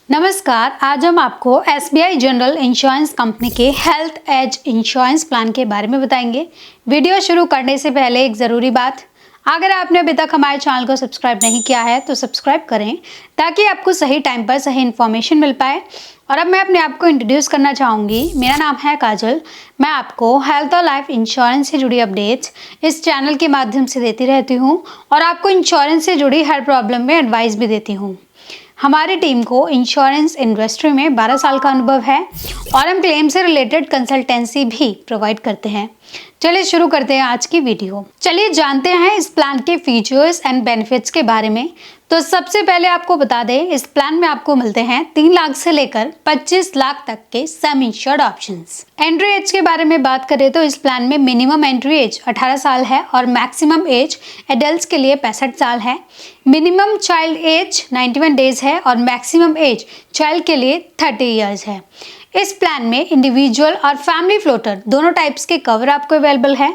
नमस्कार, आज हम आपको एसबीआई जनरल इंश्योरेंस कंपनी के हेल्थ एज इंश्योरेंस प्लान के बारे में बताएंगे। वीडियो शुरू करने से पहले एक ज़रूरी बात, अगर आपने अभी तक हमारे चैनल को सब्सक्राइब नहीं किया है तो सब्सक्राइब करें ताकि आपको सही टाइम पर सही इन्फॉर्मेशन मिल पाए। और अब मैं अपने आप को इंट्रोड्यूस करना चाहूँगी। मेरा नाम है काजल। मैं आपको हेल्थ और लाइफ इंश्योरेंस से जुड़ी अपडेट्स इस चैनल के माध्यम से देती रहती हूँ और आपको इंश्योरेंस से जुड़ी हर प्रॉब्लम में एडवाइस भी देती हूँ। हमारी टीम को इंश्योरेंस इंडस्ट्री में 12 साल का अनुभव है और हम क्लेम से रिलेटेड कंसल्टेंसी भी प्रोवाइड करते हैं। चलिए शुरू करते हैं आज की वीडियो। चलिए जानते हैं इस प्लान के फीचर्स एंड बेनिफिट्स के बारे में। तो सबसे पहले आपको बता दें, इस प्लान में आपको मिलते हैं 3 लाख से लेकर 25 लाख तक के sum insured options. Entry age के बारे में बात करें तो इस प्लान में मिनिमम एंट्री एज 18 साल है और मैक्सिमम एज एडल्ट्स के लिए 65 साल है। मिनिमम चाइल्ड एज 91 डेज है और मैक्सिमम एज चाइल्ड के लिए 30 ईयर्स है। इस प्लान में इंडिविजुअल और फैमिली फ्लोटर दोनों टाइप्स के कवर आपको अवेलेबल है।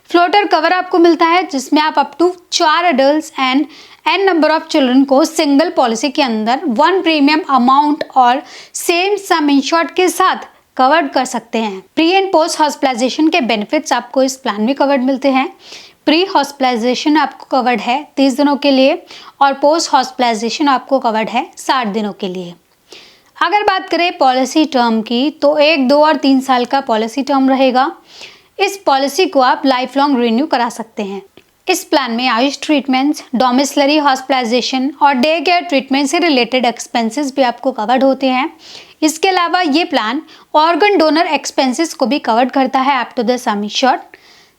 फ्लोटर कवर आपको मिलता है जिसमें आप up to 4 adults and n number of children को सिंगल पॉलिसी के अंदर 1 प्रीमियम अमाउंट और सेम सम इंश्योर्ड के साथ कवर कर सकते हैं। प्री एंड पोस्ट हॉस्पिटलाइजेशन के बेनिफिट्स आपको इस प्लान में कवर्ड मिलते हैं। प्री हॉस्पिटलाइजेशन आपको कवर्ड है 30 दिनों के लिए और पोस्ट हॉस्पिटलाइजेशन आपको कवर्ड है 60 दिनों के लिए। अगर बात करें पॉलिसी टर्म की तो 1, 2 और 3 साल का पॉलिसी टर्म रहेगा। इस पॉलिसी को आप लाइफ लॉन्ग रिन्यू करा सकते हैं। इस प्लान में आयुष ट्रीटमेंट्स, डोमिसलरी हॉस्पिटलाइजेशन और डे केयर ट्रीटमेंट से रिलेटेड एक्सपेंसेस भी आपको कवर्ड होते हैं। इसके अलावा ये प्लान ऑर्गन डोनर एक्सपेंसेस को भी कवर्ड करता है up to the sum insured.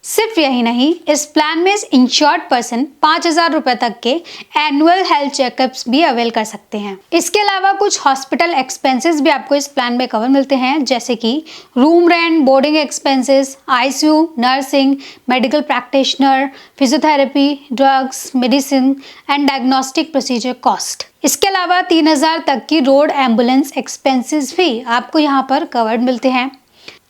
सिर्फ यही नहीं, इस प्लान में इंश्योर्ड पर्सन 5,000 रुपए तक के एनुअल हेल्थ चेकअप्स भी अवेल कर सकते हैं। इसके अलावा कुछ हॉस्पिटल एक्सपेंसेस भी आपको इस प्लान में कवर मिलते हैं, जैसे कि room rent, boarding expenses, ICU, nursing, medical practitioner, physiotherapy, drugs, medicine and diagnostic procedure cost. इसके अलावा 3,000 तक की रोड एम्बुलेंस एक्सपेंसेस भी आपको यहाँ पर कवर्ड मिलते हैं।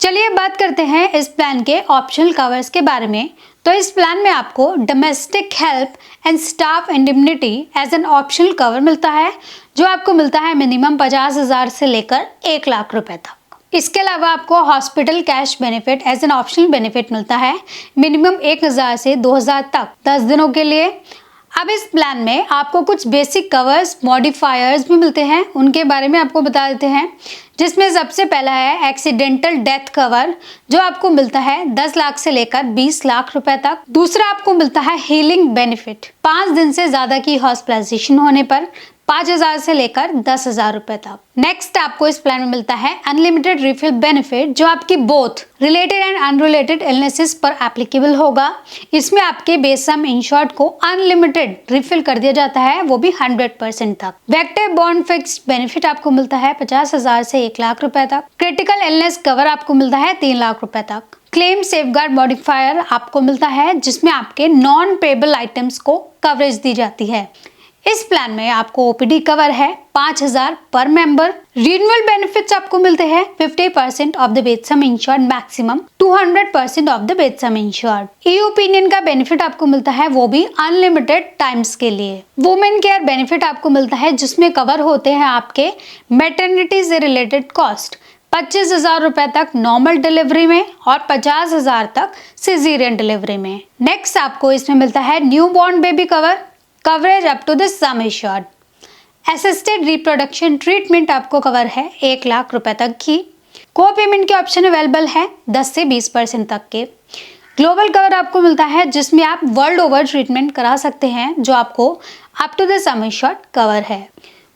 चलिए बात करते हैं इस प्लान के ऑप्शनल कवर्स के बारे में। तो इस प्लान में आपको domestic help and staff indemnity as an optional cover मिलता है, जो आपको मिलता है मिनिमम 50,000 से लेकर 1 लाख रुपए तक। इसके अलावा आपको hospital cash benefit as an optional benefit मिलता है मिनिमम 1,000 से 2,000 तक 10 दिनों के लिए। अब इस प्लान में आपको कुछ बेसिक कवर्स मॉडिफायर्स भी मिलते हैं, उनके बारे में आपको बता देते हैं। जिसमें सबसे पहला है एक्सीडेंटल डेथ कवर, जो आपको मिलता है 10 लाख से लेकर 20 लाख रुपए तक। दूसरा आपको मिलता है हीलिंग बेनिफिट, 5 दिन से ज्यादा की हॉस्पिटलाइजेशन होने पर 5,000 से लेकर 10,000 रुपए तक। नेक्स्ट आपको इस प्लान में मिलता है अनलिमिटेड रिफिल बेनिफिट, जो आपकी both related and unrelated illnesses पर एप्लीकेबल होगा। इसमें आपके बेस सम इंश्योर्ड को अनलिमिटेड रिफिल कर दिया जाता है, वो भी 100% तक। वेक्टर बॉन्ड फिक्स्ड बेनिफिट आपको मिलता है 50,000 से 1 लाख रुपए तक। क्रिटिकल इलनेस कवर आपको मिलता है 3 लाख रुपए तक। क्लेम सेफगार्ड मॉडिफायर आपको मिलता है जिसमें आपके नॉन पेबल आइटम्स को कवरेज दी जाती है। इस प्लान में आपको ओपीडी कवर है 5,000 पर मेंबर। रिन्यूअल बेनिफिट्स आपको मिलते हैं 50% of the base some insured, maximum 200% of the base some insured. E opinion का बेनिफिट आपको मिलता है, वो भी अनलिमिटेड टाइम्स के लिए। वुमेन केयर बेनिफिट आपको मिलता है जिसमें कवर होते हैं आपके मैटरनिटी से रिलेटेड कॉस्ट 25,000 रुपए तक नॉर्मल डिलीवरी में और 50,000 तक सिजेरियन डिलीवरी में। नेक्स्ट आपको इसमें मिलता है new born baby cover, coverage up to the sum insured. Assisted reproduction treatment आपको कवर है 1 लाख रुपए तक की। को पेमेंट के ऑप्शन अवेलेबल है 10 से 20% तक के। ग्लोबल कवर आपको मिलता है जिसमें आप वर्ल्ड ओवर ट्रीटमेंट करा सकते हैं, जो आपको up to the sum insured cover है।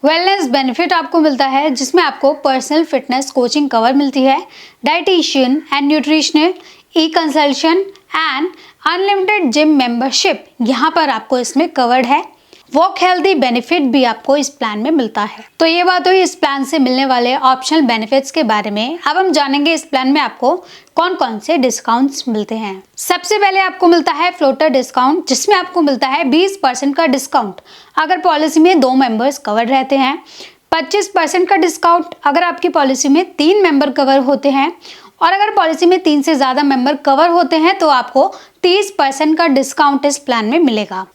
वेलनेस बेनिफिट आपको मिलता है जिसमें आपको पर्सनल फिटनेस कोचिंग कवर मिलती है, dietitian and nutritional, e consultation and unlimited gym membership यहाँ पर आपको इसमें कवर्ड है। वॉक हेल्दी बेनिफिट भी आपको इस प्लान में मिलता है। तो ये बात हुई इस प्लान से मिलने वाले ऑप्शनल बेनिफिट्स के बारे में। अब हम जानेंगे इस प्लान में आपको कौन कौन से डिस्काउंट्स मिलते हैं। सबसे पहले आपको मिलता है फ्लोटर डिस्काउंट, जिसमें आपको मिलता है 20% का डिस्काउंट अगर पॉलिसी में 2 मेंबर्स कवर रहते हैं, 25% का डिस्काउंट अगर आपकी पॉलिसी में 3 मेंबर कवर होते हैं, और अगर पॉलिसी में 3 से ज्यादा मेंबर कवर होते हैं तो आपको 30% का डिस्काउंट इस प्लान में मिलेगा।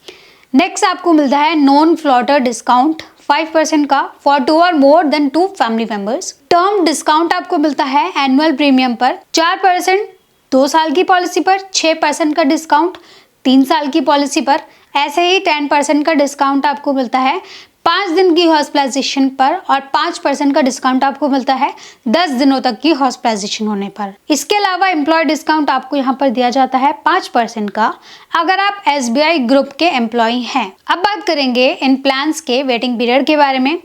नेक्स्ट आपको मिलता है नॉन फ्लोटर डिस्काउंट, 5% का फॉर 2 और more than 2 family members. Term discount आपको मिलता है एनुअल प्रीमियम पर 4%, 2 साल की पॉलिसी पर 6% का डिस्काउंट 3 साल की पॉलिसी पर। ऐसे ही 10% का डिस्काउंट आपको मिलता है 5 दिन की हॉस्पिटलाइजेशन पर और 5% का डिस्काउंट आपको मिलता है 10 दिनों तक की हॉस्पिटलाइजेशन होने पर। इसके अलावा एम्प्लॉय डिस्काउंट आपको यहाँ पर दिया जाता है 5% का अगर आप SBI ग्रुप के एम्प्लॉय हैं। अब बात करेंगे इन प्लान्स के वेटिंग पीरियड के बारे में।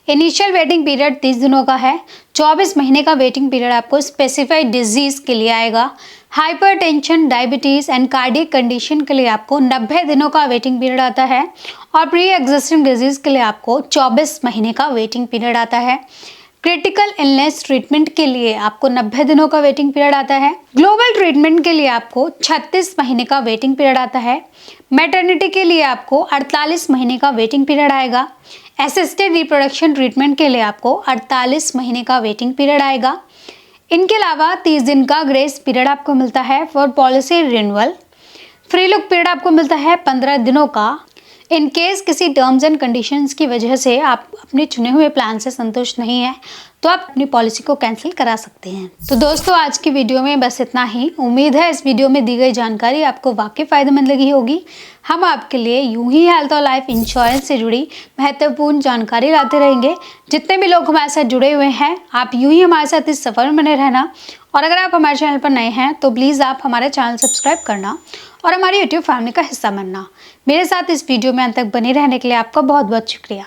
इनिशियल वेटिंग पीरियड 30 दिनों का है। 24 महीने का वेटिंग पीरियड आपको स्पेसिफाइड डिजीज के लिए आएगा। Hypertension, diabetes and cardiac condition के लिए आपको 90 दिनों का वेटिंग पीरियड आता है और प्री एग्जिस्टिंग डिजीज के लिए आपको 24 महीने का वेटिंग पीरियड आता है। क्रिटिकल इलनेस ट्रीटमेंट के लिए आपको 90 दिनों का वेटिंग पीरियड आता है। ग्लोबल ट्रीटमेंट के लिए आपको 36 महीने का वेटिंग पीरियड आता है। मैटरनिटी के लिए आपको 48 महीने का वेटिंग पीरियड आएगा। असिस्टेड रिप्रोडक्शन ट्रीटमेंट के लिए आपको 48 महीने का वेटिंग पीरियड आएगा। इनके अलावा 30 दिन का ग्रेस पीरियड आपको मिलता है for policy renewal. Free look period आपको मिलता है 15 दिनों का। इन केस किसी टर्म्स एंड कंडीशंस की वजह से आप अपने चुने हुए प्लान से संतुष्ट नहीं है तो आप अपनी पॉलिसी को कैंसिल करा सकते हैं। तो दोस्तों आज की वीडियो में बस इतना ही। उम्मीद है इस वीडियो में दी गई जानकारी आपको वाकई फायदेमंद लगी होगी। हम आपके लिए यूं ही हेल्थ और लाइफ इंश्योरेंस से जुड़ी महत्वपूर्ण जानकारी लाते रहेंगे। जितने भी लोग हमारे साथ जुड़े हुए हैं आप यूं ही हमारे साथ इस सफर में बने रहना। और अगर आप हमारे चैनल पर नए हैं तो प्लीज़ आप हमारे चैनल सब्सक्राइब करना और हमारी यूट्यूब फैमिली का हिस्सा बनना। मेरे साथ इस वीडियो में अंत तक बने रहने के लिए आपका बहुत बहुत शुक्रिया।